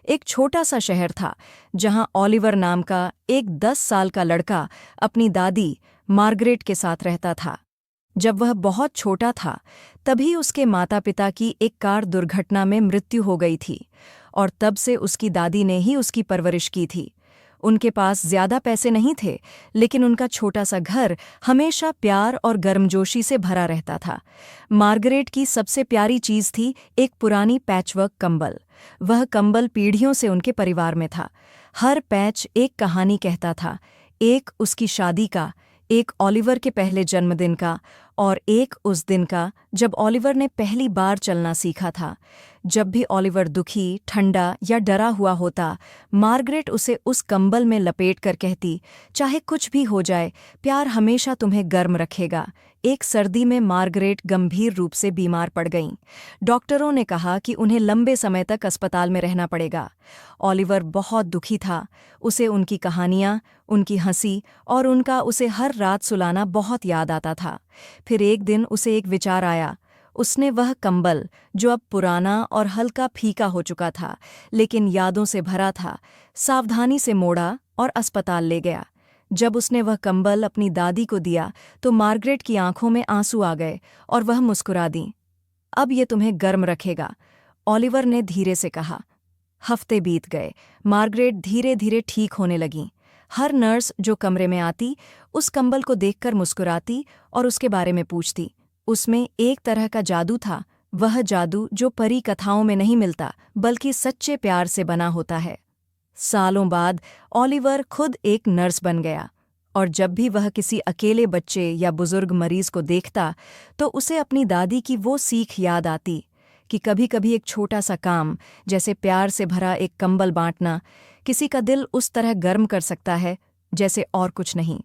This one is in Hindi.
एक छोटा सा शहर था जहां ऑलिवर नाम का एक 10 साल का लड़का अपनी दादी मार्गरेट के साथ रहता था। जब वह बहुत छोटा था तभी उसके माता पिता की एक कार दुर्घटना में मृत्यु हो गई थी और तब से उसकी दादी ने ही उसकी परवरिश की थी। उनके पास ज्यादा पैसे नहीं थे, लेकिन उनका छोटा सा घर हमेशा प्यार और गर्मजोशी से भरा रहता था। मार्गरेट की सबसे प्यारी चीज थी एक पुरानी पैचवर्क कंबल। वह कंबल पीढ़ियों से उनके परिवार में था। हर पैच एक कहानी कहता था, एक उसकी शादी का, एक ऑलिवर के पहले जन्मदिन का और एक उस दिन का जब ऑलिवर ने पहली बार चलना सीखा था। जब भी ऑलिवर दुखी, ठंडा या डरा हुआ होता, मार्गरेट उसे उस कंबल में लपेट कर कहती, चाहे कुछ भी हो जाए, प्यार हमेशा तुम्हें गर्म रखेगा। एक सर्दी में मार्गरेट गंभीर रूप से बीमार पड़ गईं। डॉक्टरों ने कहा कि उन्हें लंबे समय तक अस्पताल में रहना पड़ेगा। ऑलिवर बहुत दुखी था। उसे उनकी कहानियाँ, उनकी हंसी और उनका उसे हर रात सुलाना बहुत याद आता था। फिर एक दिन उसे एक विचार आया। उसने वह कंबल, जो अब पुराना और हल्का फीका हो चुका था लेकिन यादों से भरा था, सावधानी से मोड़ा और अस्पताल ले गया। जब उसने वह कंबल अपनी दादी को दिया तो मार्गरेट की आंखों में आंसू आ गए और वह मुस्कुरा दी। अब ये तुम्हें गर्म रखेगा, ऑलिवर ने धीरे से कहा। हफ्ते बीत गए। मार्गरेट धीरे धीरे ठीक होने लगीं। हर नर्स जो कमरे में आती उस कंबल को देखकर मुस्कुराती और उसके बारे में पूछती। उसमें एक तरह का जादू था, वह जादू जो परी कथाओं में नहीं मिलता बल्कि सच्चे प्यार से बना होता है। सालों बाद ऑलिवर खुद एक नर्स बन गया और जब भी वह किसी अकेले बच्चे या बुजुर्ग मरीज को देखता तो उसे अपनी दादी की वो सीख याद आती कि कभी-कभी एक छोटा सा काम, जैसे प्यार से भरा एक कंबल बांटना, किसी का दिल उस तरह गर्म कर सकता है जैसे और कुछ नहीं।